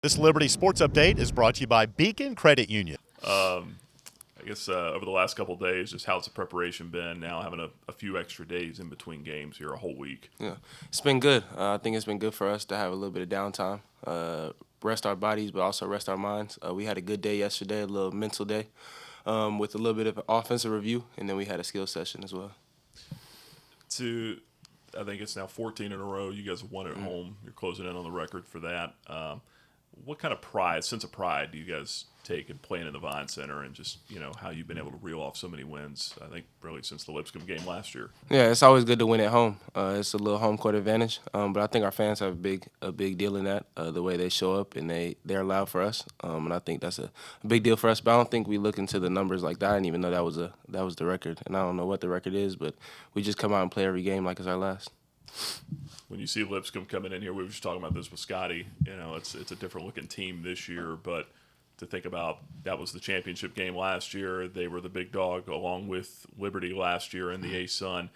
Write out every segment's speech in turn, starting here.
This Liberty Sports Update is brought to you by Beacon Credit Union. I guess over the last couple of days, just how's the preparation been now, having a few extra days in between games here, a whole week? Yeah, it's been good. I think it's been good for us to have a little bit of downtime, rest our bodies, but also rest our minds. We had a good day yesterday, a little mental day, with a little bit of offensive review, and then we had a skill session as well. I think it's now 14 in a row. You guys have won at home. You're closing in on the record for that. What kind of sense of pride do you guys take in playing in the Vine Center, and just, how you've been able to reel off so many wins, I think, really since the Lipscomb game last year? Yeah, it's always good to win at home. It's a little home court advantage, but I think our fans have a big deal in that, the way they show up and they're loud for us, and I think that's a big deal for us. But I don't think we look into the numbers like that. I didn't even know that was the record, and I don't know what the record is, but we just come out and play every game like it's our last. When you see Lipscomb coming in here, we were just talking about this with Scotty. It's a different looking team this year, but to think about, that was the championship game last year. They were the big dog along with Liberty last year in the A-Sun,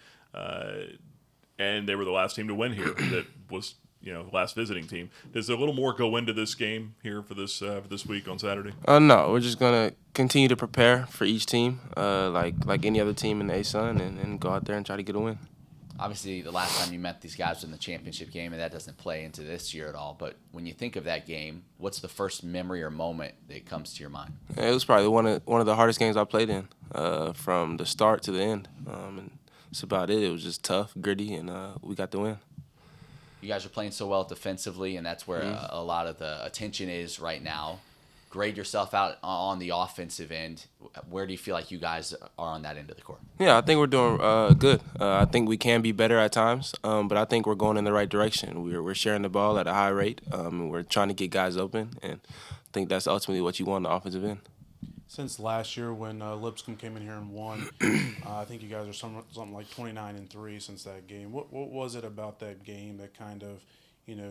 and they were the last team to win here. That was last visiting team. Does a little more go into this game here for this week on Saturday? No, we're just gonna continue to prepare for each team, like any other team in the A-Sun, and go out there and try to get a win. Obviously, the last time you met these guys was in the championship game, and that doesn't play into this year at all. But when you think of that game, what's the first memory or moment that comes to your mind? It was probably one of the hardest games I played in, from the start to the end. And that's about it. It was just tough, gritty, and we got the win. You guys are playing so well defensively, and that's where a lot of the attention is right now. Grade yourself out on the offensive end. Where do you feel like you guys are on that end of the court? Yeah, I think we're doing good. I think we can be better at times, but I think we're going in the right direction. We're sharing the ball at a high rate, and we're trying to get guys open, and I think that's ultimately what you want on the offensive end. Since last year when Lipscomb came in here and won, I think you guys are something like 29-3 since that game. What was it about that game that kind of,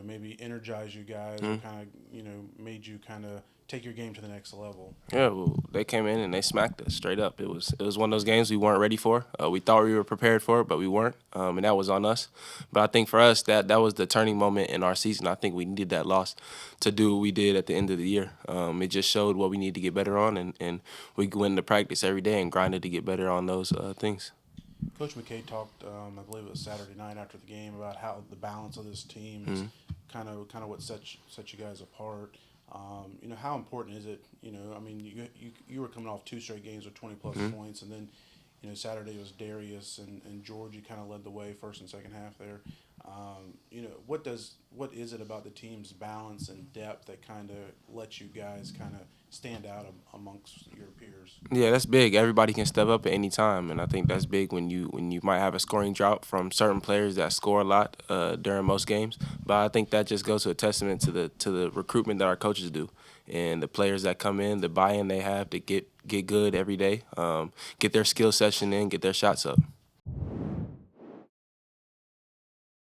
maybe energized you guys, or kind of, made you kind of take your game to the next level? Yeah, well, they came in and they smacked us straight up. It was one of those games we weren't ready for. We thought we were prepared for it, but we weren't, and that was on us. But I think for us, that was the turning moment in our season. I think we needed that loss to do what we did at the end of the year. It just showed what we need to get better on, and we went into practice every day and grinded to get better on those things. Coach McKay talked, I believe it was Saturday night after the game, about how the balance of this team is kind of what sets you guys apart. How important is it? You were coming off 2 straight games with 20-plus points, and then, Saturday was Darius and George. You kind of led the way first and second half there. What is it about the team's balance and depth that kind of lets you guys kind of stand out amongst your peers? Yeah, that's big. Everybody can step up at any time, and I think that's big when you might have a scoring drought from certain players that score a lot during most games. But I think that just goes to a testament to the recruitment that our coaches do, and the players that come in, the buy-in they have to get good every day, get their skill session in, get their shots up.